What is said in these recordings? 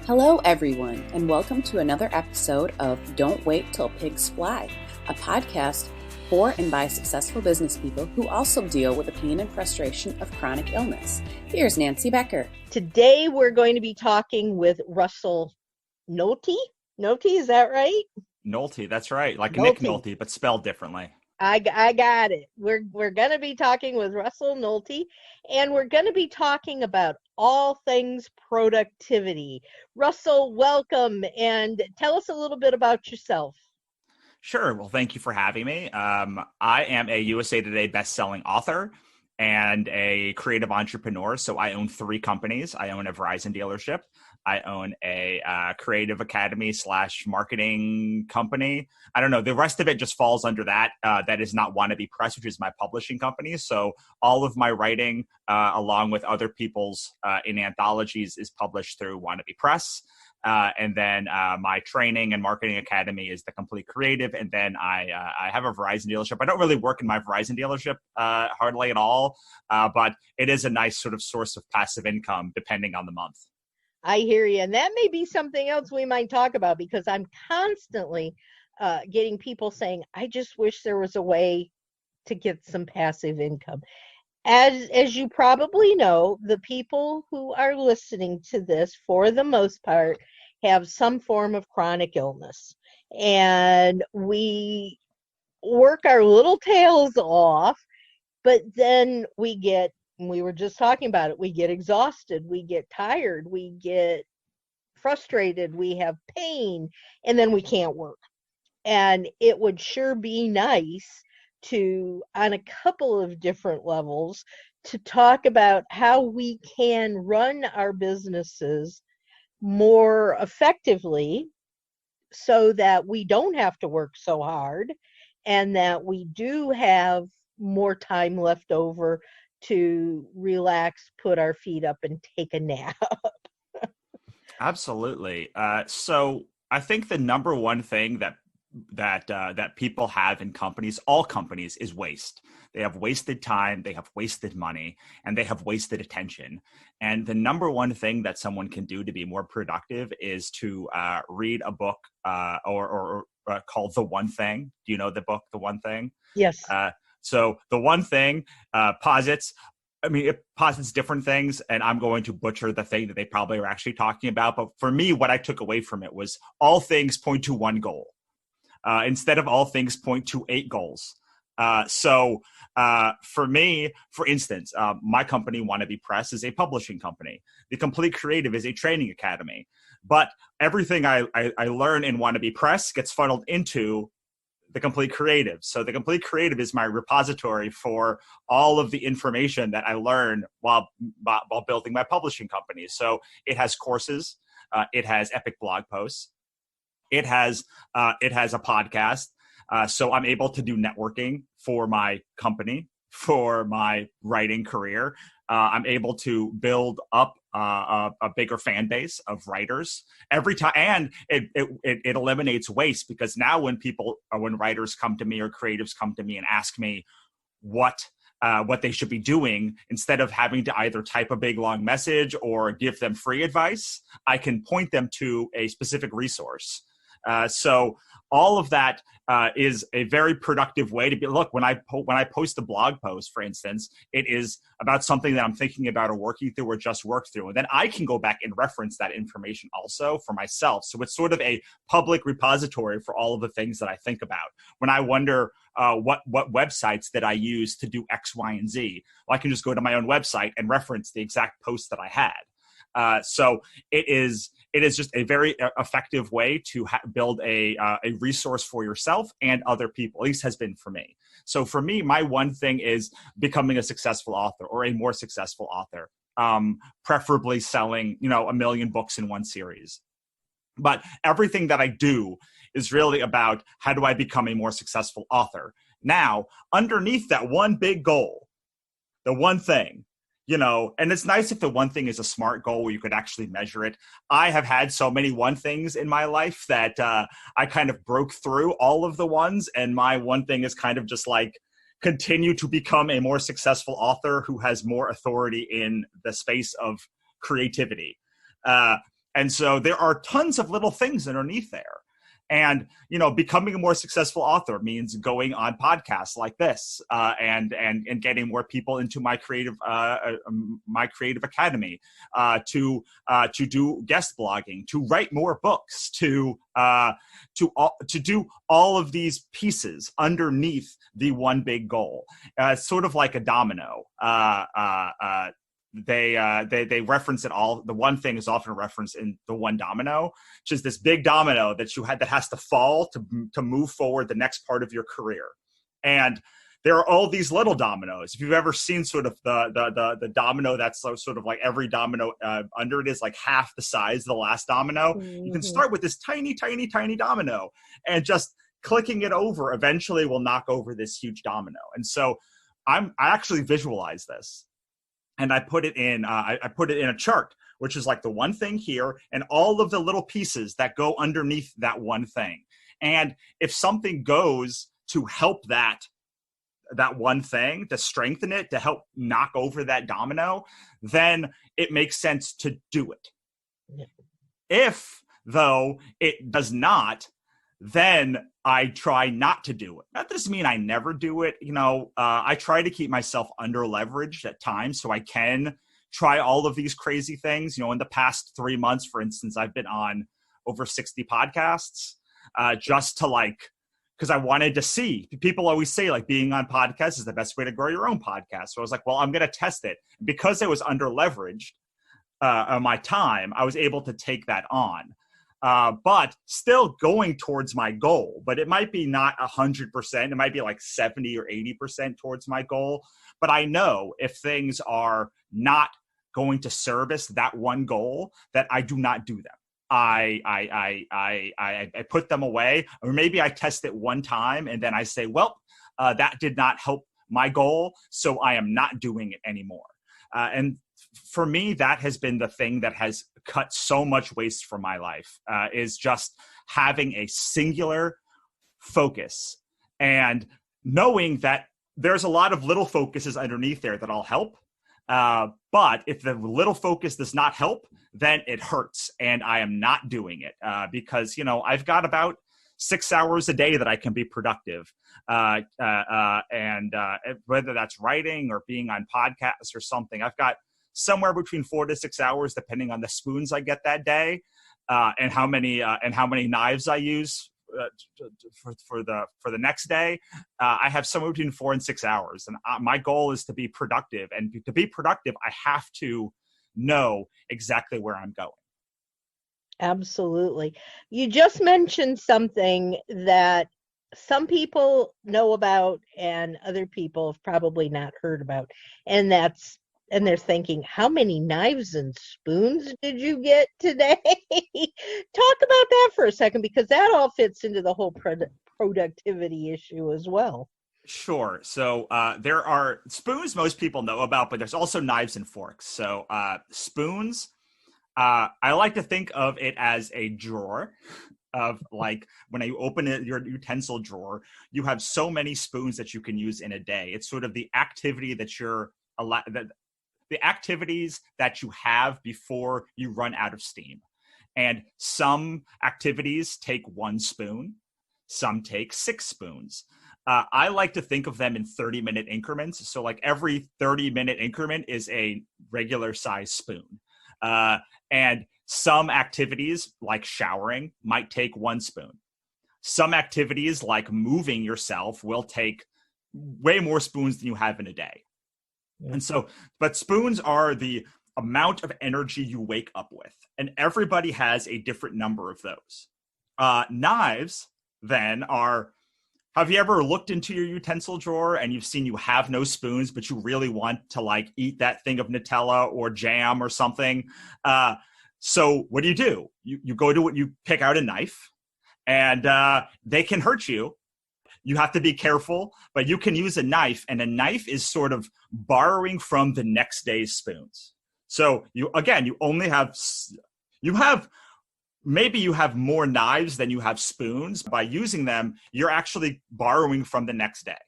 Hello, everyone, and welcome to another episode of Don't Wait Till Pigs Fly, a podcast for and by successful business people who also deal with the pain and frustration of chronic illness. Here's Nancy Becker. Today, we're going to be talking with Russell Nohelty. Nohelty, is that right? Nohelty, that's right. Like Nohelty. Nick Nohelty, but spelled differently. I got it. We're going to be talking with Russell Nohelty, and we're going to be talking about all things productivity. Russell, welcome, and tell us a little bit about yourself. Sure. Well, thank you for having me. I am a USA Today best-selling author and a creative entrepreneur. So I own 3 companies. I own a Verizon dealership. I own a creative academy / marketing company. I don't know. The rest of it just falls under that. That is not Wannabe Press, which is my publishing company. So all of my writing, along with other people's in anthologies, is published through Wannabe Press. And then my training and marketing academy is The Complete Creative. And then I have a Verizon dealership. I don't really work in my Verizon dealership hardly at all, but it is a nice sort of source of passive income depending on the month. I hear you. And that may be something else we might talk about, because I'm constantly getting people saying, I just wish there was a way to get some passive income. As you probably know, the people who are listening to this, for the most part, have some form of chronic illness. And we work our little tails off, but then we were just talking about it, we get exhausted, we get tired, we get frustrated, we have pain, and then we can't work. And it would sure be nice to, on a couple of different levels, to talk about how we can run our businesses more effectively so that we don't have to work so hard and that we do have more time left over to relax, put our feet up, and take a nap. Absolutely. So I think the number one thing that people have in companies, all companies, is waste. They have wasted time, they have wasted money, and they have wasted attention. And the number one thing that someone can do to be more productive is to read a book or called The One Thing. Do you know the book, The One Thing? Yes. So The One Thing posits different things, and I'm going to butcher the thing that they probably are actually talking about. But for me, what I took away from it was all things point to one goal. Instead of all things point to 8 goals. So for me, for instance, my company, Wannabe Press, is a publishing company. The Complete Creative is a training academy. But everything I learn in Wannabe Press gets funneled into The Complete Creative. So The Complete Creative is my repository for all of the information that I learn while building my publishing company. So it has courses. It has epic blog posts. It has a podcast. So I'm able to do networking for my company, for my writing career. I'm able to build up a bigger fan base of writers every time. And it eliminates waste, because now when writers come to me or creatives come to me and ask me what they should be doing, instead of having to either type a big long message or give them free advice, I can point them to a specific resource. So all of that is a very productive way to be. Look, when I post a blog post, for instance, it is about something that I'm thinking about or working through or just worked through. And then I can go back and reference that information also for myself. So it's sort of a public repository for all of the things that I think about. When I wonder what websites that I use to do X, Y, and Z, well, I can just go to my own website and reference the exact post that I had. So it is just a very effective way to build a resource for yourself and other people, at least has been for me. So for me, my one thing is becoming a successful author or a more successful author, preferably selling, 1 million books in one series. But everything that I do is really about how do I become a more successful author. Now, underneath that one big goal, the one thing, and it's nice if the one thing is a SMART goal where you could actually measure it. I have had so many one things in my life that I kind of broke through all of the ones. And my one thing is kind of just like continue to become a more successful author who has more authority in the space of creativity. And so there are tons of little things underneath there. And, becoming a more successful author means going on podcasts like this, and getting more people into my creative academy, to do guest blogging, to write more books, to do all of these pieces underneath the one big goal. Sort of like a domino. They reference it all. The one thing is often referenced in the one domino, which is this big domino that has to fall to move forward the next part of your career. And there are all these little dominoes. If you've ever seen sort of the domino that's sort of like every domino under it is like half the size of the last domino, you can start with this tiny, tiny, tiny domino, and just clicking it over eventually will knock over this huge domino. And so I actually visualize this. And I put it in a chart, which is like the one thing here and all of the little pieces that go underneath that one thing. And if something goes to help that one thing, to strengthen it, to help knock over that domino, then it makes sense to do it. Yeah. If, though, it does not, then I try not to do it. That doesn't mean I never do it. I try to keep myself under leveraged at times so I can try all of these crazy things. In the past 3 months, for instance, I've been on over 60 podcasts, just to because I wanted to see. People always say being on podcasts is the best way to grow your own podcast. So I was like, well, I'm going to test it. Because I was under leveraged on my time, I was able to take that on. But still going towards my goal. But it might be not 100%. It might be like 70 or 80% towards my goal. But I know if things are not going to service that one goal, that I do not do them. I put them away, or maybe I test it one time and then I say, well, that did not help my goal, so I am not doing it anymore. And for me, that has been the thing that has cut so much waste from my life, is just having a singular focus and knowing that there's a lot of little focuses underneath there that'll help. But if the little focus does not help, then it hurts. And I am not doing it because, I've got about 6 hours a day that I can be productive. And whether that's writing or being on podcasts or something, I've got somewhere between 4 to 6 hours, depending on the spoons I get that day, and how many knives I use for the next day. I have somewhere between 4 and 6 hours, and my goal is to be productive. And to be productive, I have to know exactly where I'm going. Absolutely. You just mentioned something that some people know about and other people have probably not heard about, and they're thinking, how many knives and spoons did you get today? Talk about that for a second, because that all fits into the whole productivity issue as well. Sure. So there are spoons most people know about, but there's also knives and forks. So spoons, I like to think of it as a drawer of when you open your utensil drawer, you have so many spoons that you can use in a day. It's sort of the activity that the activities that you have before you run out of steam. And some activities take 1 spoon, some take 6 spoons. I like to think of them in 30-minute increments. So every 30-minute increment is a regular size spoon. And some activities like showering might take 1 spoon. Some activities like moving yourself will take way more spoons than you have in a day. And so, but spoons are the amount of energy you wake up with, and everybody has a different number of those. Knives then are, have you ever looked into your utensil drawer and you've seen you have no spoons, but you really want to eat that thing of Nutella or jam or something? So what do? You go to it, you pick out a knife, and they can hurt you. You have to be careful, but you can use a knife, and a knife is sort of borrowing from the next day's spoons. So you only have, maybe you have more knives than you have spoons. By using them, you're actually borrowing from the next day.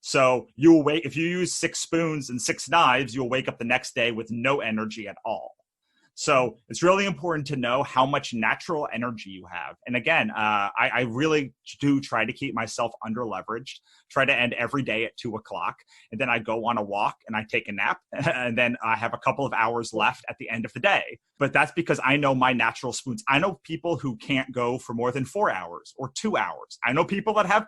So if you use 6 spoons and 6 knives, you'll wake up the next day with no energy at all. So it's really important to know how much natural energy you have. And again, I really do try to keep myself under leveraged, try to end every day at 2:00. And then I go on a walk and I take a nap. And then I have a couple of hours left at the end of the day. But that's because I know my natural spoons. I know people who can't go for more than 4 hours or 2 hours. I know people that have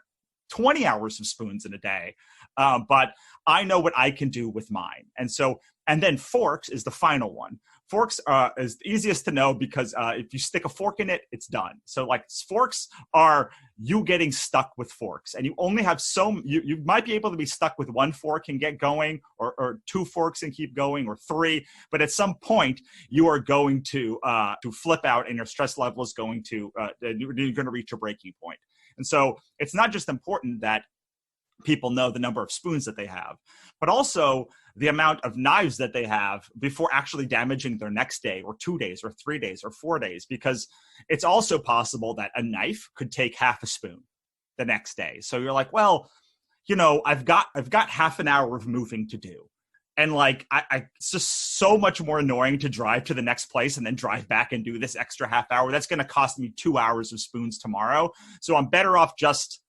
20 hours of spoons in a day. But I know what I can do with mine. And then forks is the final one. Forks is the easiest to know because if you stick a fork in it, it's done. So like forks are you getting stuck with forks, and you only have you might be able to be stuck with one fork and get going, or 2 forks and keep going, or 3. But at some point, you are going to flip out, and your stress level is going to you're going to reach a breaking point. And so it's not just important that people know the number of spoons that they have, but also the amount of knives that they have before actually damaging their next day or 2 days or 3 days or 4 days, because it's also possible that a knife could take half a spoon the next day. So you're like, well, I've got half an hour of moving to do. And like, it's just so much more annoying to drive to the next place and then drive back and do this extra half hour. That's going to cost me 2 hours of spoons tomorrow. So I'm better off just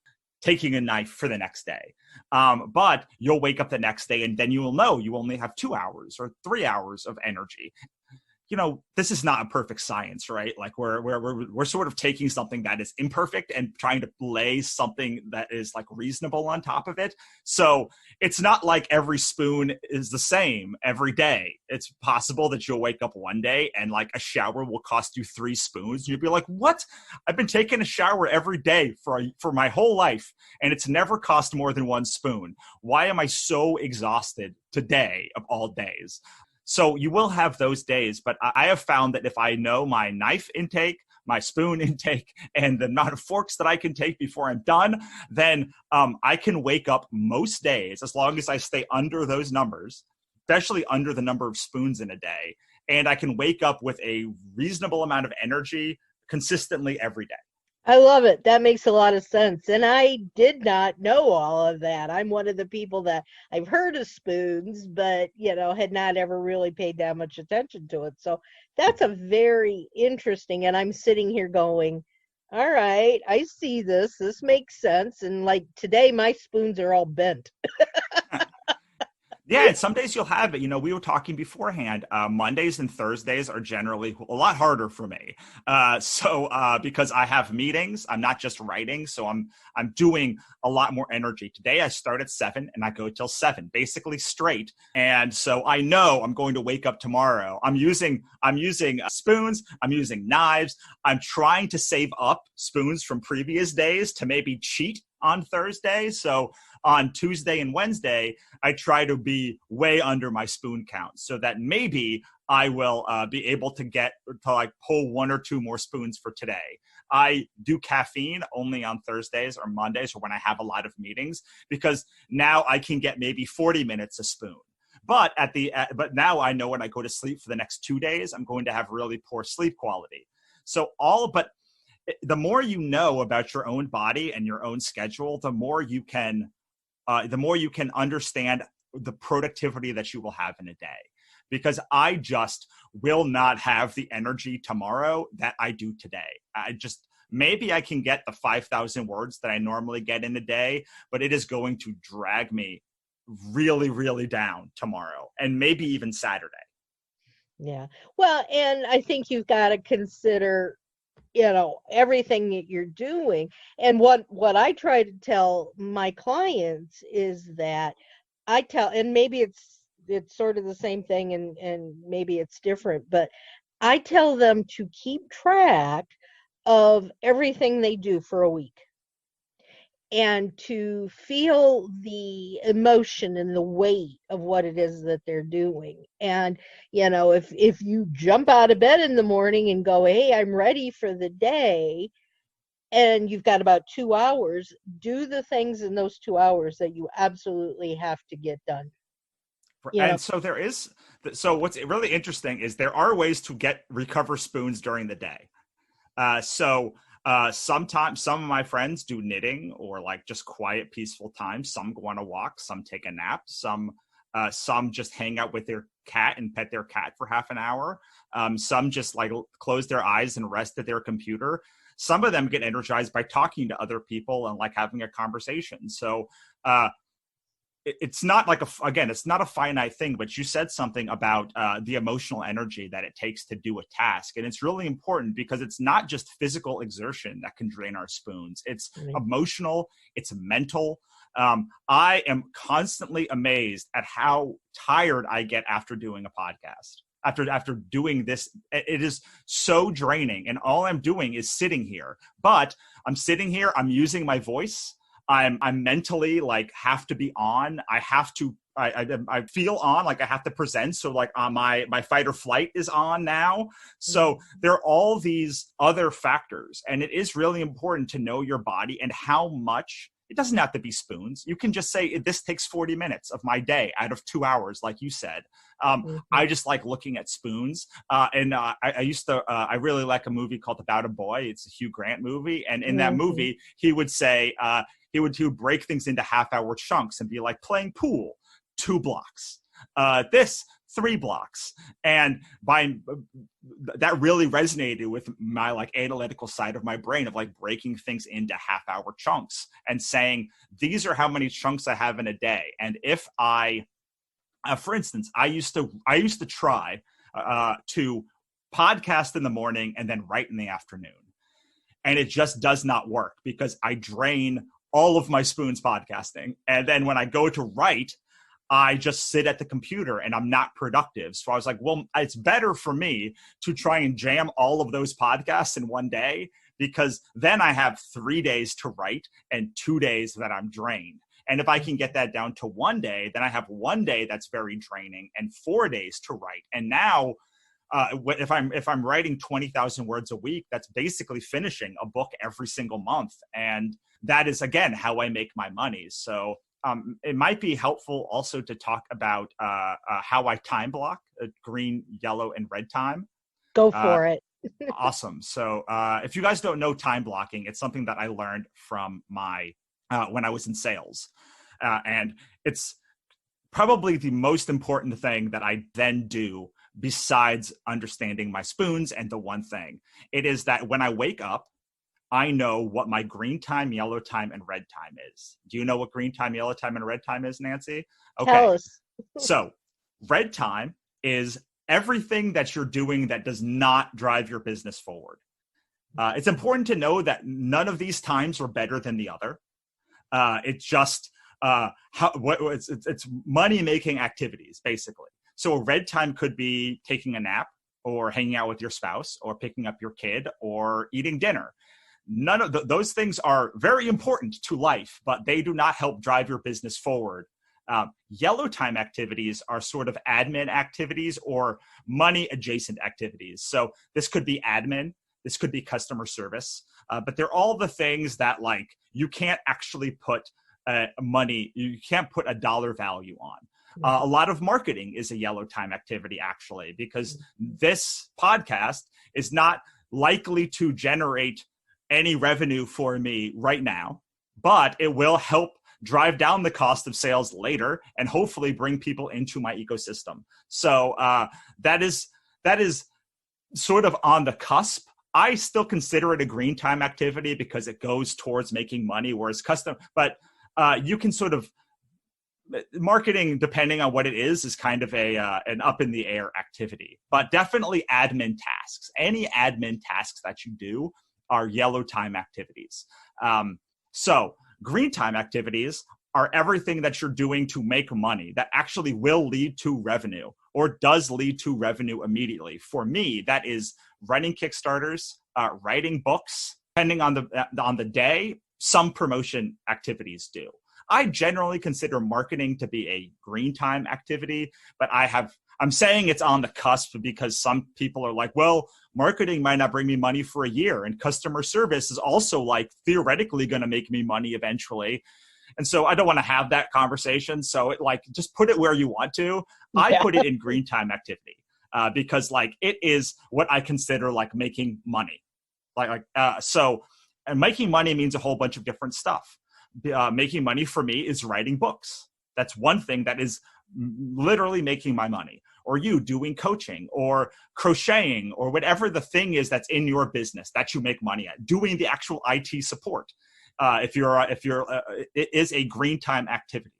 taking a knife for the next day. But you'll wake up the next day and then you will know you only have 2 hours or 3 hours of energy. This is not a perfect science, right? Like we're sort of taking something that is imperfect and trying to lay something that is like reasonable on top of it. So it's not like every spoon is the same every day. It's possible that you'll wake up one day and like a shower will cost you 3 spoons. And you'll be like, what? I've been taking a shower every day for my whole life, and it's never cost more than 1 spoon. Why am I so exhausted today of all days? So you will have those days, but I have found that if I know my knife intake, my spoon intake, and the amount of forks that I can take before I'm done, then I can wake up most days, as long as I stay under those numbers, especially under the number of spoons in a day, and I can wake up with a reasonable amount of energy consistently every day. I love it. That makes a lot of sense. And I did not know all of that. I'm one of the people that I've heard of spoons, but, had not ever really paid that much attention to it. So that's a very interesting, and I'm sitting here going, all right, I see this. This makes sense. And like today, my spoons are all bent. Yeah, and some days you'll have it. We were talking beforehand. Mondays and Thursdays are generally a lot harder for me. Because I have meetings, I'm not just writing, so I'm doing a lot more energy. Today I start at 7 and I go till 7, basically straight. And so I know I'm going to wake up tomorrow. I'm using spoons. I'm using knives. I'm trying to save up spoons from previous days to maybe cheat on Thursday. So on Tuesday and Wednesday, I try to be way under my spoon count so that maybe I will be able to pull 1 or 2 more spoons for today. I do caffeine only on Thursdays or Mondays, or when I have a lot of meetings, because now I can get maybe 40 minutes a spoon. But now I know when I go to sleep for the next 2 days, I'm going to have really poor sleep quality. But the more you know about your own body and your own schedule, the more you can understand the productivity that you will have in a day. Because I just will not have the energy tomorrow that I do today. Maybe I can get the 5,000 words that I normally get in a day, but it is going to drag me really, really down tomorrow, and maybe even Saturday. Yeah. Well, and I think you've got to consider everything that you're doing. And what I try to tell my clients is that and maybe it's sort of the same thing and maybe it's different, but I tell them to keep track of everything they do for a week and to feel the emotion and the weight of what it is that they're doing. And, if you jump out of bed in the morning and go, hey, I'm ready for the day, and you've got about 2 hours, do the things in those 2 hours that you absolutely have to get done. So what's really interesting is there are ways to recover spoons during the day. Sometimes some of my friends do knitting or like just quiet, peaceful time. Some go on a walk, some take a nap, some Some just hang out with their cat and pet their cat for half an hour. Some just like close their eyes and rest at their computer. Some of them get energized by talking to other people and like having a conversation. So it's not like it's not a finite thing, but you said something about the emotional energy that it takes to do a task. And it's really important because it's not just physical exertion that can drain our spoons. It's emotional, it's mental. I am constantly amazed at how tired I get after doing a podcast. After doing this, it is so draining, and all I'm doing is sitting here. But I'm sitting here, I'm using my voice. I'm mentally like have to be on. I have to. I feel on, like I have to present. So like my fight or flight is on now. So there are all these other factors, and it is really important to know your body and how much. It doesn't have to be spoons. You can just say, this takes 40 minutes of my day out of 2 hours, like you said. I just like looking at spoons. I really like a movie called About a Boy. It's a Hugh Grant movie. And in that movie, he would say, he would break things into half-hour chunks and be like, playing pool, 2 blocks. This, 3 blocks. And that really resonated with my like analytical side of my brain of like breaking things into half-hour chunks and saying, these are how many chunks I have in a day. And if I, for instance, I used to try to podcast in the morning and then write in the afternoon. And it just does not work because I drain all of my spoons podcasting. And then when I go to write, I just sit at the computer and I'm not productive. So I was like, well, it's better for me to try and jam all of those podcasts in one day, because then I have 3 days to write and 2 days that I'm drained. And if I can get that down to 1 day, then I have 1 day that's very draining and 4 days to write. And now if I'm writing 20,000 words a week, that's basically finishing a book every single month. And that is, again, how I make my money. So it might be helpful also to talk about how I time block green, yellow, and red time. Go for it. Awesome. So if you guys don't know time blocking, it's something that I learned from when I was in sales. And it's probably the most important thing that I then do besides understanding my spoons. And the one thing, it is that when I wake up, I know what my green time, yellow time, and red time is. Do you know what green time, yellow time, and red time is, Nancy? Okay. Tell us. So red time is everything that you're doing that does not drive your business forward. It's important to know that none of these times are better than the other. It's just it's money-making activities, basically. So a red time could be taking a nap or hanging out with your spouse or picking up your kid or eating dinner. None of those things are very important to life, but they do not help drive your business forward. Yellow time activities are sort of admin activities or money adjacent activities. So this could be admin, this could be customer service, but they're all the things that like you can't actually put money, you can't put a dollar value on. A lot of marketing is a yellow time activity, actually, because this podcast is not likely to generate any revenue for me right now, but it will help drive down the cost of sales later and hopefully bring people into my ecosystem. So that is sort of on the cusp. I still consider it a green time activity because it goes towards making money, whereas but you can sort of, marketing, depending on what it is kind of an up in the air activity, but definitely admin tasks. Any admin tasks that you do are yellow time activities. So green time activities are everything that you're doing to make money that actually will lead to revenue or does lead to revenue immediately. For me, that is running Kickstarters, writing books, depending on the day, some promotion activities do. I generally consider marketing to be a green time activity, but I'm saying it's on the cusp because some people are like, well, marketing might not bring me money for a year, and customer service is also like theoretically going to make me money eventually. And so I don't want to have that conversation. So it like, just put it where you want to. I put it in green time activity because like it is what I consider like making money. And making money means a whole bunch of different stuff. Making money for me is writing books. That's one thing that is literally making my money. Or you doing coaching or crocheting or whatever the thing is that's in your business that you make money at, doing the actual IT support. If it is a green time activity.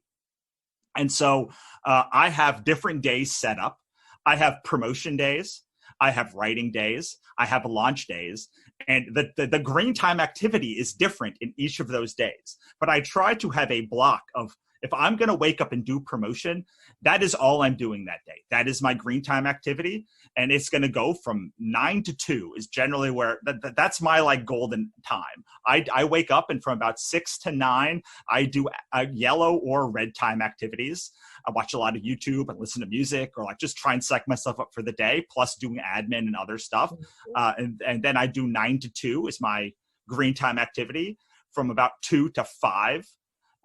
And so I have different days set up. I have promotion days. I have writing days. I have launch days. And the green time activity is different in each of those days. But I try to have a block of, if I'm going to wake up and do promotion, that is all I'm doing that day. That is my green time activity. And it's going to go from 9 to 2 is generally where that's my like golden time. I wake up, and from about 6 to 9, I do yellow or red time activities. I watch a lot of YouTube and listen to music, or like just try and psych myself up for the day, plus doing admin and other stuff. And then I do 9 to 2 is my green time activity. From about 2 to 5,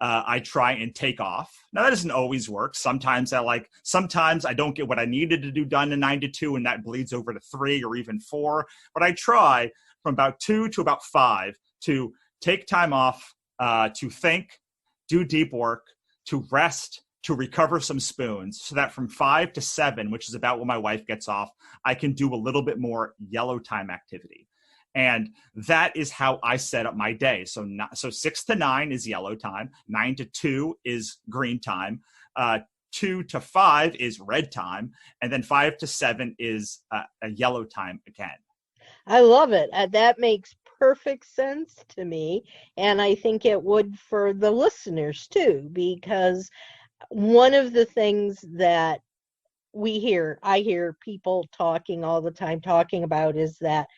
I try and take off. Now that doesn't always work. Sometimes I don't get what I needed to do done in 9 to 2, and that bleeds over to 3 or even 4. But I try from about 2 to about 5 to take time off, to think, do deep work, to rest, to recover some spoons, so that from 5 to 7, which is about when my wife gets off, I can do a little bit more yellow time activity. And that is how I set up my day. So 6 to 9 is yellow time. 9 to 2 is green time. 2 to 5 is red time. And then 5 to 7 is a yellow time again. I love it. That makes perfect sense to me. And I think it would for the listeners too, because one of the things that I hear people talking all the time talking about is that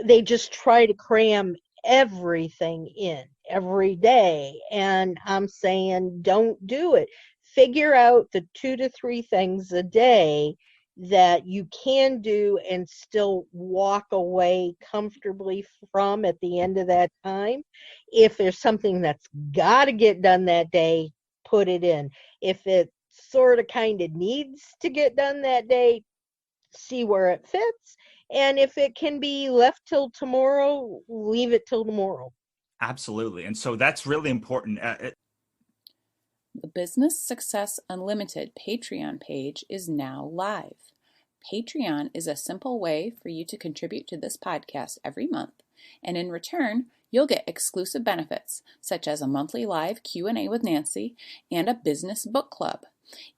they just try to cram everything in every day. And I'm saying, don't do it. Figure out the 2 to 3 things a day that you can do and still walk away comfortably from at the end of that time. If there's something that's got to get done that day, put it in. If it sort of kind of needs to get done that day, see where it fits. And if it can be left till tomorrow, leave it till tomorrow. Absolutely. And so that's really important. The Business Success Unlimited Patreon page is now live. Patreon is a simple way for you to contribute to this podcast every month, and in return, you'll get exclusive benefits such as a monthly live Q&A with Nancy and a business book club.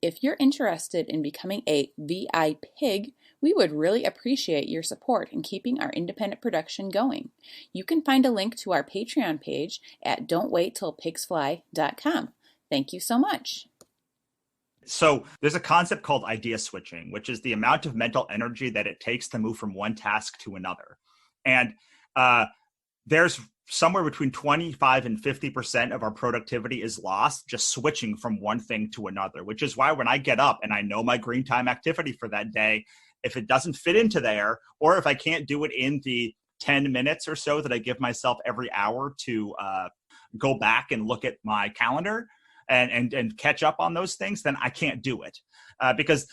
If you're interested in becoming a VI Pig, we would really appreciate your support in keeping our independent production going. You can find a link to our Patreon page at don'twaittillpigsfly.com. Thank you so much. So there's a concept called idea switching, which is the amount of mental energy that it takes to move from one task to another. And there's somewhere between 25 and 50% of our productivity is lost just switching from one thing to another, which is why when I get up and I know my green time activity for that day, if it doesn't fit into there, or if I can't do it in the 10 minutes or so that I give myself every hour to go back and look at my calendar and catch up on those things, then I can't do it. Because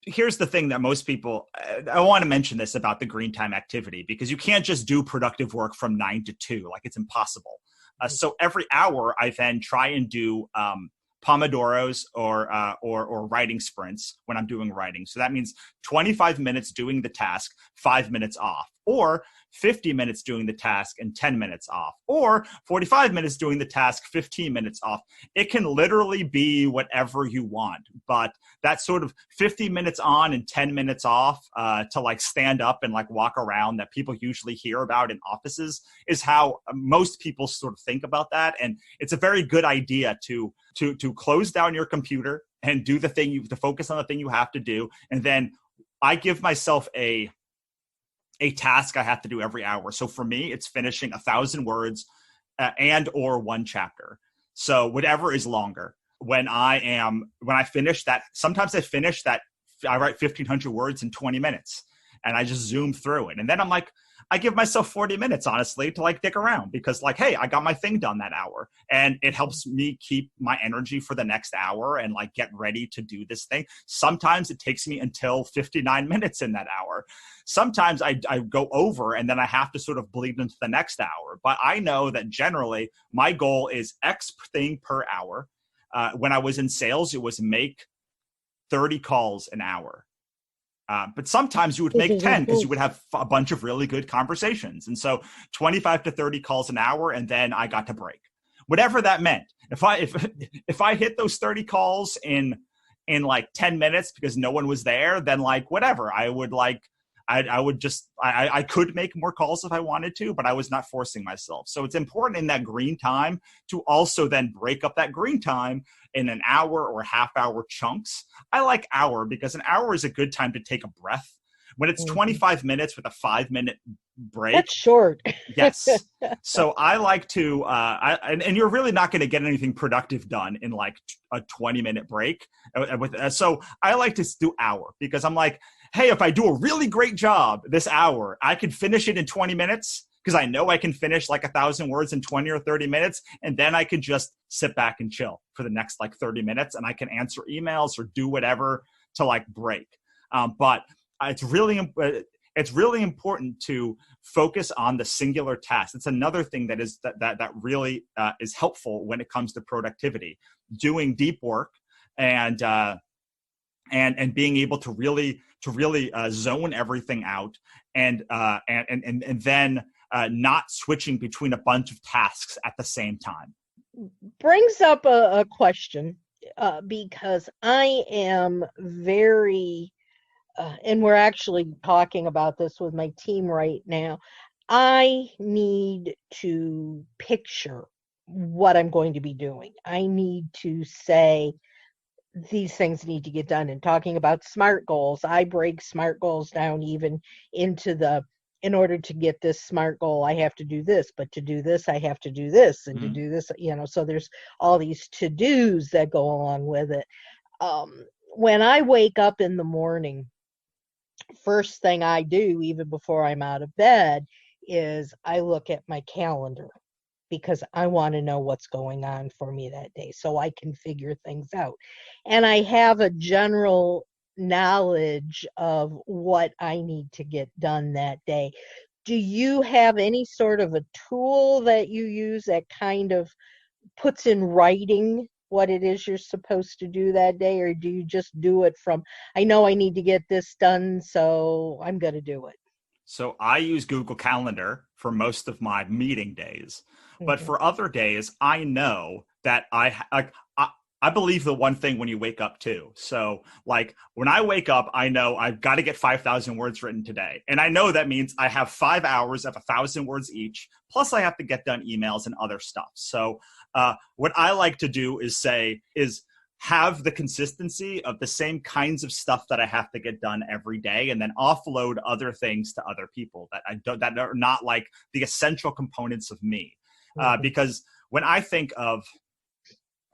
here's the thing that most people, I want to mention this about the green time activity, because you can't just do productive work from 9 to 2, like it's impossible. So every hour I then try and do Pomodoros or writing sprints when I'm doing writing. So that means 25 minutes doing the task, 5 minutes off, or 50 minutes doing the task and 10 minutes off, or 45 minutes doing the task, 15 minutes off. It can literally be whatever you want, but that sort of 50 minutes on and 10 minutes off to like stand up and like walk around that people usually hear about in offices is how most people sort of think about that. And it's a very good idea to close down your computer and do the thing to focus on the thing you have to do. And then I give myself a task I have to do every hour. So for me, it's finishing 1,000 words and or one chapter. So whatever is longer. When I finish that, sometimes I write 1,500 words in 20 minutes and I just zoom through it. And then I'm like, I give myself 40 minutes, honestly, to like dick around because like, hey, I got my thing done that hour. And it helps me keep my energy for the next hour and like get ready to do this thing. Sometimes it takes me until 59 minutes in that hour. Sometimes I go over and then I have to sort of bleed into the next hour. But I know that generally my goal is X thing per hour. when I was in sales, it was make 30 calls an hour. But sometimes you would make 10 because you would have a bunch of really good conversations. And so 25 to 30 calls an hour, and then I got to break. Whatever that meant. If I hit those 30 calls in like 10 minutes because no one was there, then like whatever. I could make more calls if I wanted to, but I was not forcing myself. So it's important in that green time to also then break up that green time in an hour or half hour chunks. I like hour because an hour is a good time to take a breath. When it's 25 minutes with a 5-minute break. That's short. Yes. So I like to, and you're really not going to get anything productive done in like a 20-minute break. So I like to do hour because I'm like, hey, if I do a really great job this hour, I could finish it in 20 minutes because I know I can finish like 1,000 words in 20 or 30 minutes. And then I could just sit back and chill for the next like 30 minutes and I can answer emails or do whatever to like break. But it's really important to focus on the singular task. It's another thing that really is helpful when it comes to productivity. Doing deep work and being able to really zone everything out and then not switching between a bunch of tasks at the same time. Brings up a question because I am very. And we're actually talking about this with my team right now. I need to picture what I'm going to be doing. I need to say these things need to get done. And talking about SMART goals, I break SMART goals down even into in order to get this SMART goal, I have to do this, but to do this, I have to do this, and to do this, so there's all these to-dos that go along with it. When I wake up in the morning, first thing I do, even before I'm out of bed, is I look at my calendar because I want to know what's going on for me that day so I can figure things out. And I have a general knowledge of what I need to get done that day. Do you have any sort of a tool that you use that kind of puts in writing what it is you're supposed to do that day, or do you just do it from, I know I need to get this done, so I'm going to do it? So I use Google Calendar for most of my meeting days, but for other days, I know that I believe the one thing when you wake up too. So like when I wake up, I know I've got to get 5,000 words written today. And I know that means I have 5 hours of 1,000 words each, plus I have to get done emails and other stuff. So what I like to do is have the consistency of the same kinds of stuff that I have to get done every day, and then offload other things to other people that are not like the essential components of me. Because when I think of,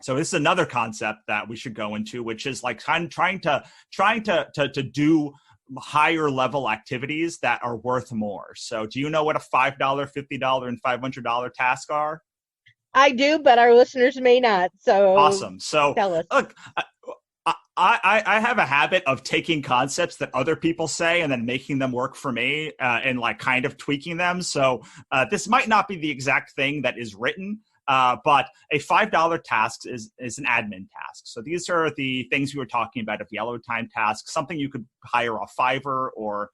so this is another concept that we should go into, which is like trying to do higher level activities that are worth more. So do you know what a $5, $50, and $500 task are? I do, but our listeners may not. So awesome. So tell us. Look, I have a habit of taking concepts that other people say and then making them work for me and like kind of tweaking them. So this might not be the exact thing that is written, but a $5 task is an admin task. So these are the things we were talking about of yellow time tasks, something you could hire off Fiverr or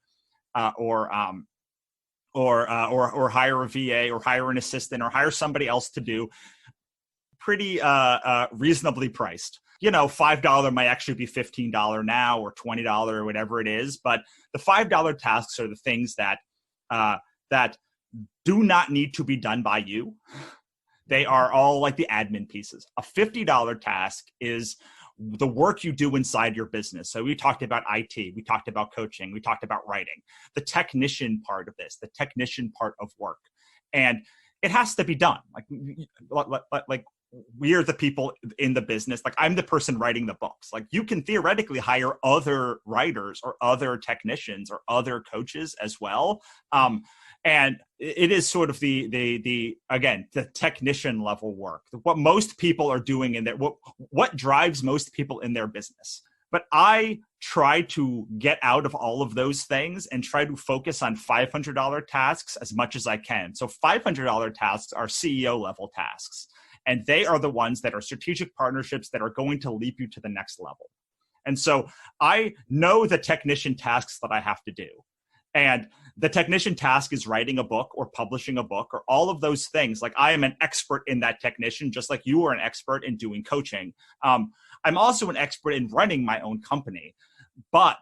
hire a VA or hire an assistant or hire somebody else to do, pretty reasonably priced. $5 might actually be $15 now or $20 or whatever it is. But the $5 tasks are the things that do not need to be done by you. They are all like the admin pieces. A $50 task is the work you do inside your business. So we talked about IT, we talked about coaching, we talked about writing, the technician part of this, the technician part of work. And it has to be done. Like we are the people in the business. Like I'm the person writing the books. Like you can theoretically hire other writers or other technicians or other coaches as well. And it is sort of the technician level work, what most people are doing in their, what drives most people in their business. But I try to get out of all of those things and try to focus on $500 tasks as much as I can. So $500 tasks are CEO level tasks. And they are the ones that are strategic partnerships that are going to leap you to the next level. And so I know the technician tasks that I have to do. And the technician task is writing a book or publishing a book or all of those things. Like, I am an expert in that technician, just like you are an expert in doing coaching. I'm also an expert in running my own company. But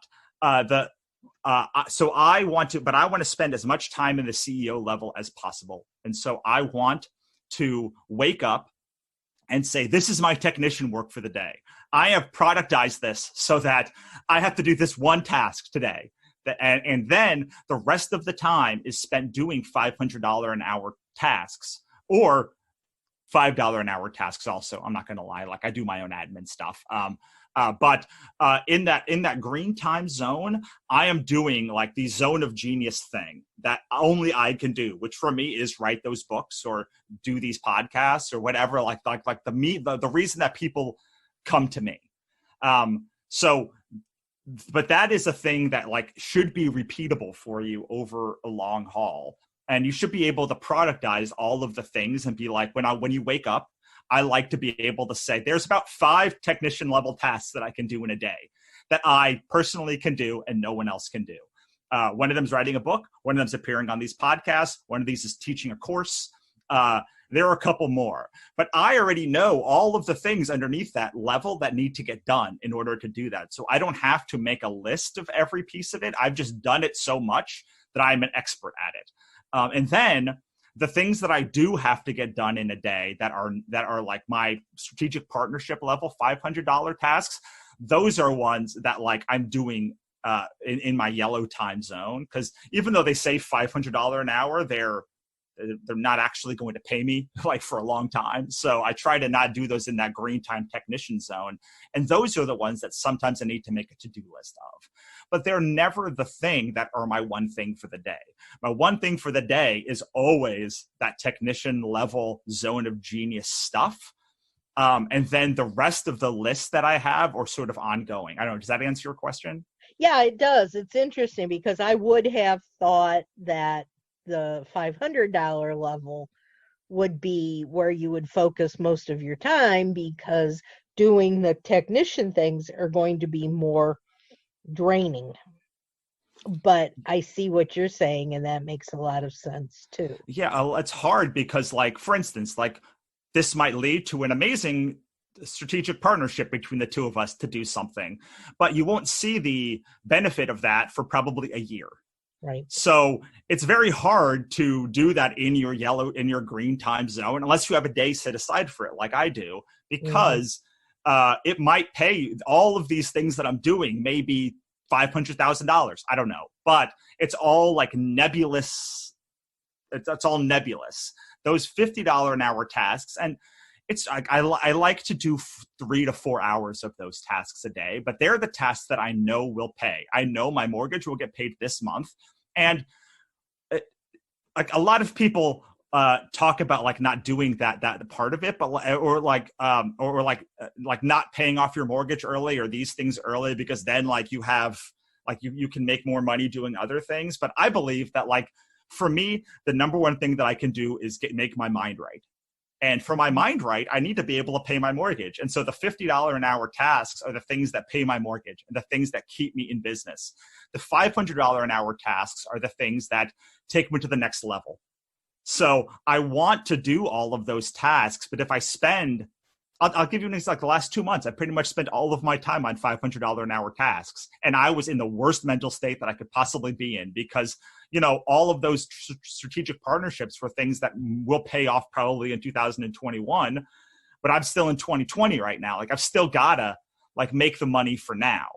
so I want to spend as much time in the CEO level as possible. And so I want to wake up and say, this is my technician work for the day. I have productized this so that I have to do this one task today. And then the rest of the time is spent doing $500 an hour tasks, or $5 an hour tasks also. I'm not going to lie. Like, I do my own admin stuff. But in that green time zone, I am doing like the zone of genius thing that only I can do, which for me is write those books or do these podcasts or whatever. Like the reason that people come to me. But that is a thing that like should be repeatable for you over a long haul. And you should be able to productize all of the things and be like, when you wake up, I like to be able to say, there's about 5 technician level tasks that I can do in a day that I personally can do and no one else can do. One of them is writing a book. One of them is appearing on these podcasts. One of these is teaching a course. There are a couple more, but I already know all of the things underneath that level that need to get done in order to do that. So I don't have to make a list of every piece of it. I've just done it so much that I'm an expert at it. And then the things that I do have to get done in a day that are like my strategic partnership level $500 tasks, those are ones that like I'm doing in my yellow time zone. Because even though they say $500 an hour, they're not actually going to pay me like for a long time. So I try to not do those in that green time technician zone. And those are the ones that sometimes I need to make a to-do list of. But they're never the thing that are my one thing for the day. My one thing for the day is always that technician level zone of genius stuff. And then the rest of the list that I have are sort of ongoing. I don't know, does that answer your question? Yeah, it does. It's interesting because I would have thought that the $500 level would be where you would focus most of your time, because doing the technician things are going to be more draining. But I see what you're saying, and that makes a lot of sense too. Yeah, it's hard because, like, for instance, like this might lead to an amazing strategic partnership between the two of us to do something, but you won't see the benefit of that for probably a year. Right. So it's very hard to do that in your green time zone, unless you have a day set aside for it, like I do, because it might pay. All of these things that I'm doing may be $500,000. I don't know, but it's all like nebulous. It's all nebulous. Those $50 an hour tasks, and it's I like to do 3 to 4 hours of those tasks a day, but they're the tasks that I know will pay. I know my mortgage will get paid this month. And like a lot of people talk about like not doing that part of it, but like not paying off your mortgage early or these things early, because then like you have like you can make more money doing other things. But I believe that like for me, the number one thing that I can do is make my mind right. And for my mind right, I need to be able to pay my mortgage. And so the $50 an hour tasks are the things that pay my mortgage and the things that keep me in business. The $500 an hour tasks are the things that take me to the next level. So I want to do all of those tasks, but if I spend, I'll give you an example. Like the last 2 months, I pretty much spent all of my time on $500 an hour tasks. And I was in the worst mental state that I could possibly be in, because, you know, all of those strategic partnerships were things that will pay off probably in 2021, but I'm still in 2020 right now. Like I've still gotta like make the money for now.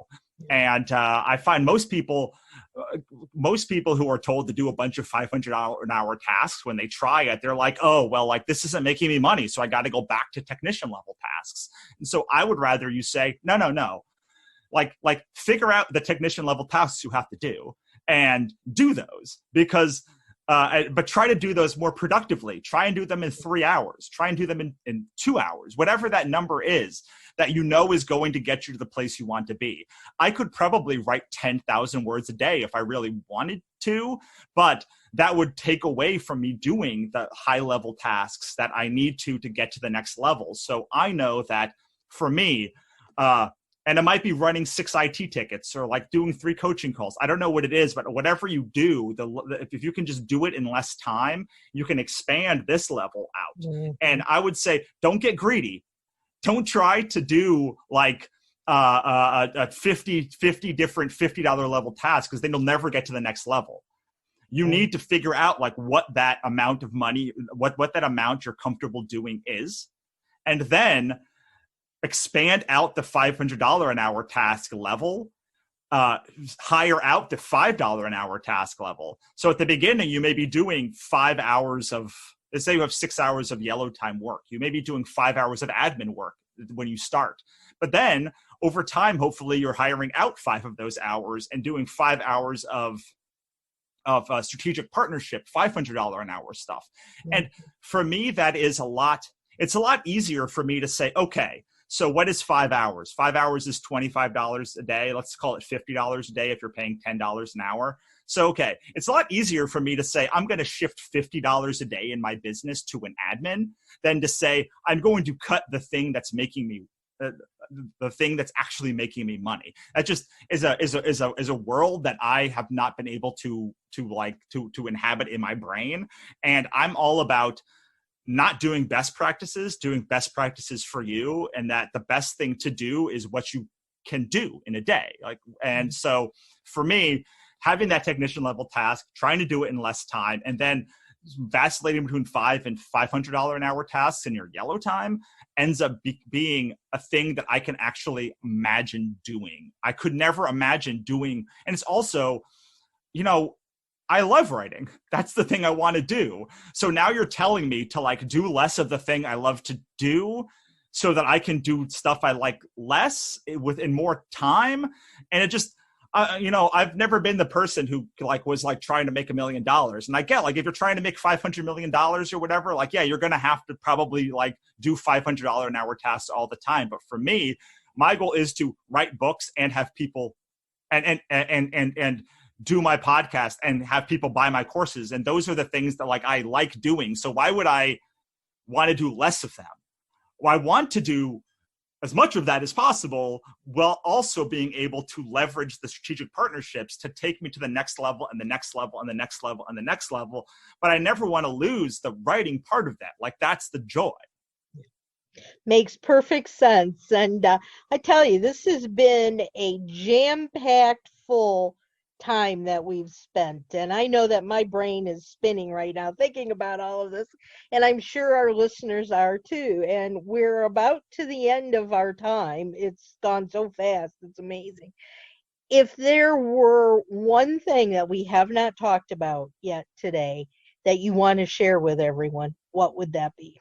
And I find most people who are told to do a bunch of $500 an hour tasks, when they try it, they're like, oh, well, like this isn't making me money, so I got to go back to technician level tasks. And so I would rather you say, no. Like figure out the technician level tasks you have to do and do those, because but try to do those more productively. Try and do them in 3 hours. Try and do them in 2 hours, whatever that number is. that you know is going to get you to the place you want to be. I could probably write 10,000 words a day if I really wanted to, but that would take away from me doing the high level tasks that I need to get to the next level. So I know that for me, and it might be running 6 IT tickets or like doing 3 coaching calls. I don't know what it is, but whatever you do, if you can just do it in less time, you can expand this level out. Mm-hmm. And I would say, don't get greedy. Don't try to do like 50 different $50 level tasks, because then you'll never get to the next level. You need to figure out like what that amount of money, what that amount you're comfortable doing is, and then expand out the $500 an hour task level, hire out the $5 an hour task level. So at the beginning, you may be doing 5 hours of, let's say you have 6 hours of yellow time work. You may be doing 5 hours of admin work when you start. But then over time, hopefully you're hiring out 5 of those hours and doing 5 hours of strategic partnership, $500 an hour stuff. And for me, that is it's a lot easier for me to say, okay, so what is 5 hours? 5 hours is $25 a day. Let's call it $50 a day if you're paying $10 an hour. So, okay, it's a lot easier for me to say I'm going to shift $50 a day in my business to an admin than to say I'm going to cut the thing that's making me the thing that's actually making me money. That just is a world that I have not been able to inhabit in my brain. And I'm all about not doing best practices for you, and that the best thing to do is what you can do in a day. And so for me, having that technician level task, trying to do it in less time, and then vacillating between $5 and $500 an hour tasks in your yellow time ends up being a thing that I can actually imagine doing. I could never imagine doing, and it's also, I love writing. That's the thing I want to do. So now you're telling me to like do less of the thing I love to do so that I can do stuff I like less within more time. And it just, I've never been the person who was trying to make $1 million. And I get if you're trying to make $500 million or whatever, you're going to have to probably do $500 an hour tasks all the time. But for me, my goal is to write books and have people and do my podcast and have people buy my courses. And those are the things that I like doing. So why would I want to do less of them? Well, I want to do as much of that as possible, while also being able to leverage the strategic partnerships to take me to the next level and the next level and the next level and the next level. But I never want to lose the writing part of that. That's the joy. Makes perfect sense. And I tell you, this has been a jam-packed full time that we've spent, and I know that my brain is spinning right now thinking about all of this, and I'm sure our listeners are too. And we're about to the end of our time. It's gone so fast, it's amazing. If there were one thing that we have not talked about yet today that you want to share with everyone, what would that be?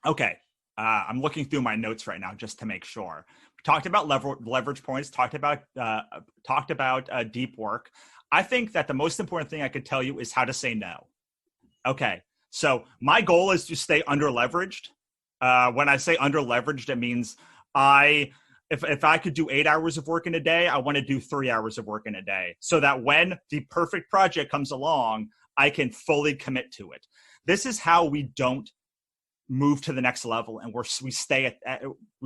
Okay, I'm looking through my notes right now just to make sure. Talked about leverage points, talked about deep work. I think that the most important thing I could tell you is how to say no. Okay, so my goal is to stay under leveraged. When I say under leveraged, it means if I could do 8 hours of work in a day, I want to do 3 hours of work in a day, so that when the perfect project comes along, I can fully commit to it. This is how we don't move to the next level, and we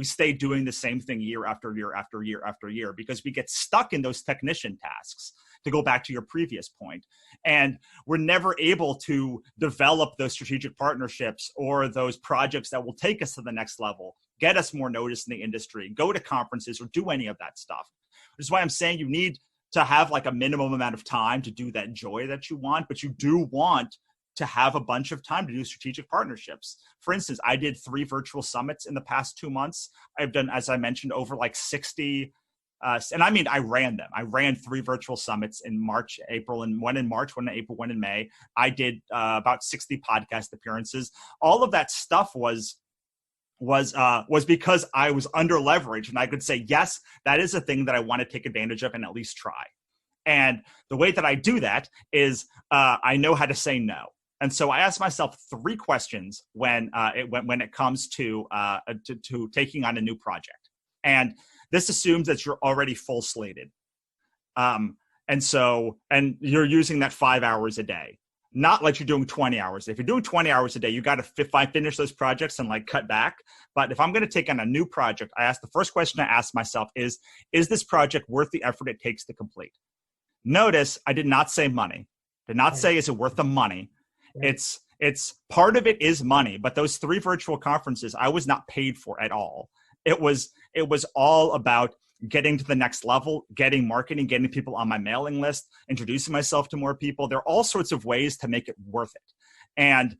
stay doing the same thing year after year after year after year, because we get stuck in those technician tasks, to go back to your previous point, and we're never able to develop those strategic partnerships or those projects that will take us to the next level, get us more notice in the industry, go to conferences, or do any of that stuff. Which is why I'm saying you need to have a minimum amount of time to do that joy that you want, but you do want to have a bunch of time to do strategic partnerships. For instance, I did 3 virtual summits in the past 2 months. I've done, as I mentioned, over 60, and I mean, I ran them. I ran 3 virtual summits in March, April, and one in March, one in April, one in May. I did about 60 podcast appearances. All of that stuff was because I was under leveraged, and I could say, yes, that is a thing that I want to take advantage of and at least try. And the way that I do that is I know how to say no. And so I ask myself 3 questions when it comes to taking on a new project. And this assumes that you're already full slated. And you're using that 5 hours a day, not like you're doing 20 hours. If you're doing 20 hours a day, you got to finish those projects and like cut back. But if I'm going to take on a new project, the first question I ask myself is this project worth the effort it takes to complete? Notice I did not say money. Did not say, is it worth the money? It's part of it is money, but those 3 virtual conferences, I was not paid for at all. It was all about getting to the next level, getting marketing, getting people on my mailing list, introducing myself to more people. There are all sorts of ways to make it worth it. And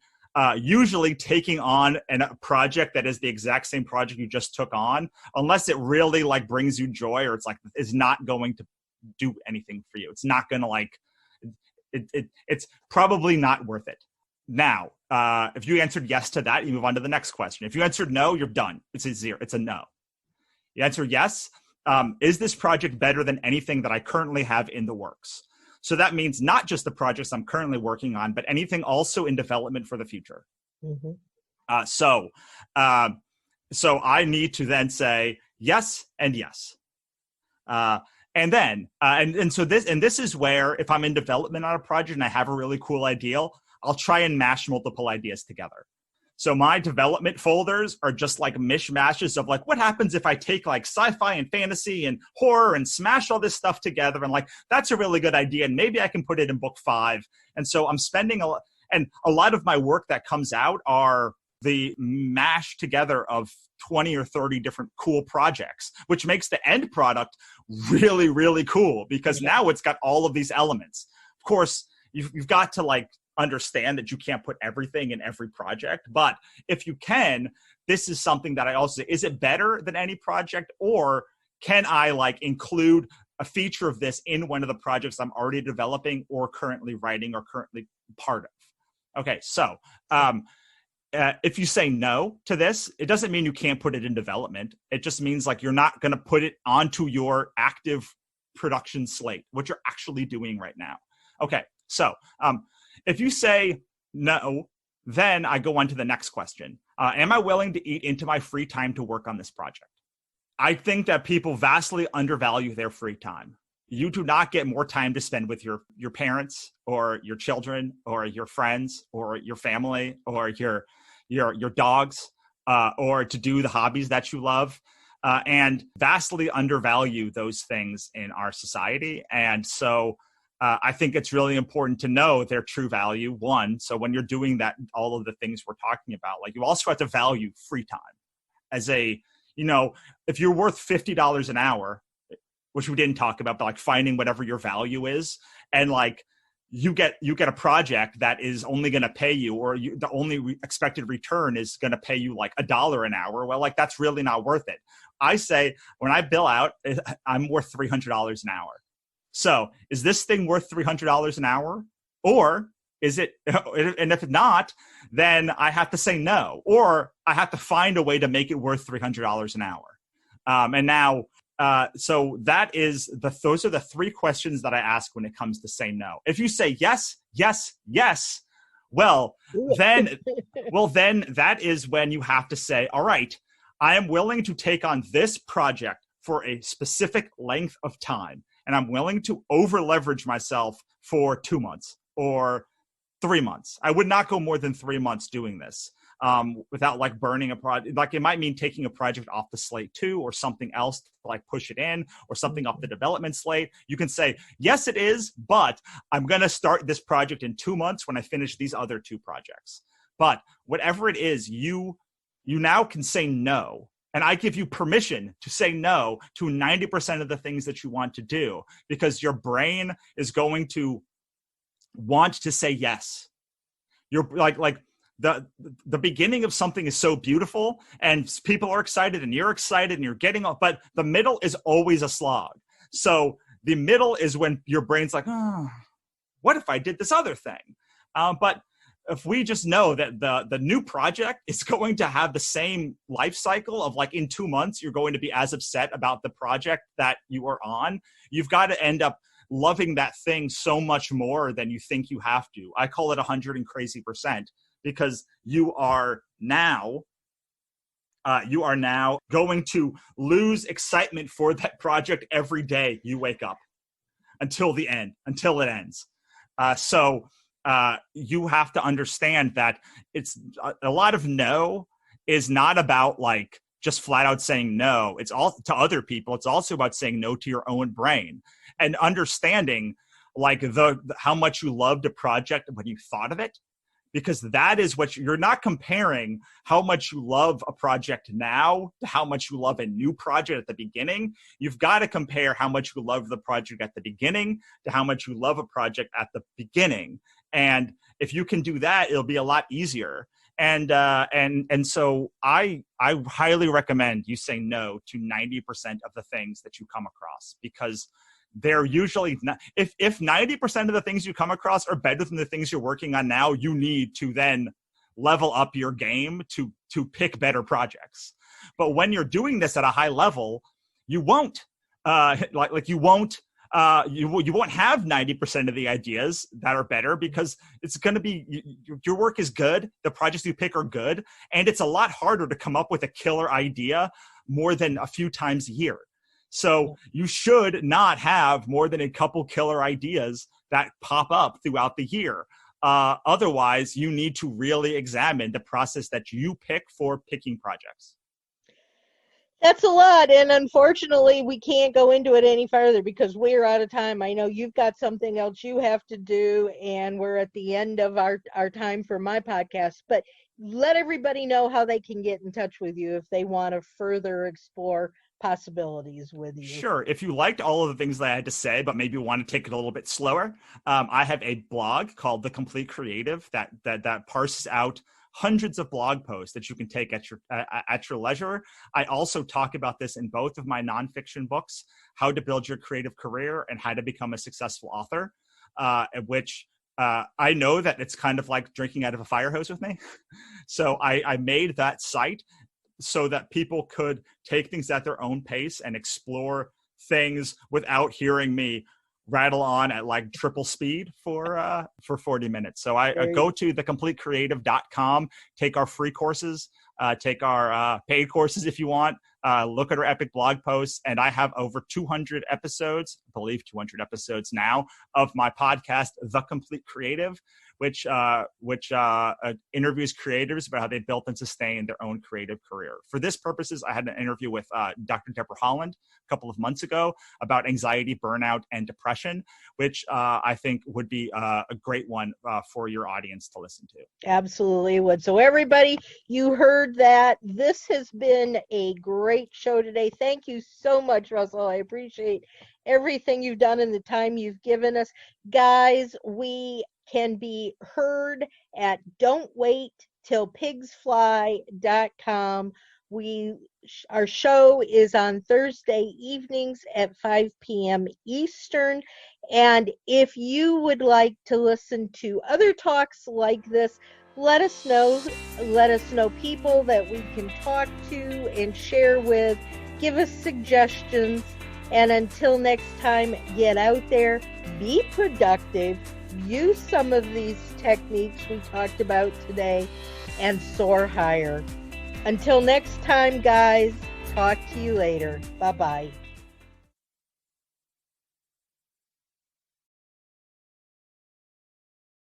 usually taking on a project that is the exact same project you just took on, unless it really like brings you joy or is not going to do anything for you. It's not going to it's probably not worth it. Now, if you answered yes to that, you move on to the next question. If you answered no, you're done. It's a 0. It's a no. You answer yes. Is this project better than anything that I currently have in the works? So that means not just the projects I'm currently working on, but anything also in development for the future. Mm-hmm. So I need to then say yes and yes. So this is where if I'm in development on a project and I have a really cool idea, I'll try and mash multiple ideas together. So my development folders are just like mishmashes of like, what happens if I take like sci-fi and fantasy and horror and smash all this stuff together? And like, that's a really good idea. And maybe I can put it in book 5. And so I'm spending a lot of my work that comes out are the mash together of 20 or 30 different cool projects, which makes the end product really, really cool because now it's got all of these elements. Of course, you've got to like understand that you can't put everything in every project, but if you can, this is something that I also say, is it better than any project, or can I like include a feature of this in one of the projects I'm already developing or currently writing or currently part of? Okay, so if you say no to this, it doesn't mean you can't put it in development. It just means like you're not going to put it onto your active production slate, what you're actually doing right now. Okay, so if you say no, then I go on to the next question. Am I willing to eat into my free time to work on this project? I think that people vastly undervalue their free time. You do not get more time to spend with your parents or your children or your friends or your family or your dogs or to do the hobbies that you love, and vastly undervalue those things in our society. And so I think it's really important to know their true value, one. So when you're doing that, all of the things we're talking about, like you also have to value free time as if you're worth $50 an hour, which we didn't talk about, but like finding whatever your value is, and like you get a project that is only going to pay you, or the only expected return is going to pay you like $1 an hour. Well, like that's really not worth it. I say when I bill out, I'm worth $300 an hour. So is this thing worth $300 an hour, or is it? And if not, then I have to say no, or I have to find a way to make it worth $300 an hour. So those are the 3 questions that I ask when it comes to say no. If you say yes, yes, yes, then that is when you have to say, all right, I am willing to take on this project for a specific length of time. And I'm willing to over leverage myself for 2 months or 3 months. I would not go more than 3 months doing this without like burning a project. Like it might mean taking a project off the slate too, or something else to like push it in, or something off the development slate. You can say, yes, it is, but I'm going to start this project in 2 months when I finish these other 2 projects. But whatever it is, you now can say no. And I give you permission to say no to 90% of the things that you want to do, because your brain is going to want to say yes. You're like the beginning of something is so beautiful and people are excited and you're getting off, but the middle is always a slog. So the middle is when your brain's like, oh, what if I did this other thing? But if we just know that the new project is going to have the same life cycle of like in 2 months, you're going to be as upset about the project that you are on, you've got to end up loving that thing so much more than you think you have to. I call it 100% because you are now you are now going to lose excitement for that project every day you wake up until it ends. So you have to understand that it's a lot of no is not about like just flat out saying no. It's all to other people. It's also about saying no to your own brain and understanding like how much you loved a project when you thought of it, because that is what you're not comparing how much you love a project now to how much you love a new project at the beginning. You've got to compare how much you love the project at the beginning to how much you love a project at the beginning. And if you can do that, it'll be a lot easier. And so I highly recommend you say no to 90% of the things that you come across, because they're usually not, if 90% of the things you come across are better than the things you're working on now, you need to then level up your game to pick better projects. But when you're doing this at a high level, you won't you won't have 90% of the ideas that are better, because it's going to be your work is good, the projects you pick are good, and it's a lot harder to come up with a killer idea more than a few times a year. So you should not have more than a couple killer ideas that pop up throughout the year. Otherwise, you need to really examine the process that you pick for picking projects. That's a lot, and unfortunately, we can't go into it any further because we're out of time. I know you've got something else you have to do, and we're at the end of our time for my podcast. But let everybody know how they can get in touch with you if they want to further explore possibilities with you. Sure. If you liked all of the things that I had to say, but maybe want to take it a little bit slower, I have a blog called The Complete Creative that parses out hundreds of blog posts that you can take at your leisure. I also talk about this in both of my nonfiction books, How to Build Your Creative Career and How to Become a Successful Author, which I know that it's kind of like drinking out of a fire hose with me. So I made that site so that people could take things at their own pace and explore things without hearing me rattle on at like triple speed for 40 minutes. So I go to thecompletecreative.com, take our free courses, take our paid courses if you want, look at our epic blog posts, and I have over 200 episodes, I believe 200 episodes now, of my podcast, The Complete Creative, which interviews creators about how they built and sustained their own creative career. For this purposes, I had an interview with Dr. Deborah Holland a couple of months ago about anxiety, burnout, and depression, which I think would be a great one for your audience to listen to. Absolutely would. So everybody, you heard that. This has been a great show today. Thank you so much, Russell. I appreciate everything you've done and the time you've given us. Guys, we can be heard at don'twaittillpigsfly.com. Our show is on Thursday evenings at 5 p.m. Eastern. And if you would like to listen to other talks like this, let us know. Let us know people that we can talk to and share with. Give us suggestions. And until next time, get out there, be productive, use some of these techniques we talked about today, and soar higher. Until next time, guys, talk to you later. Bye-bye.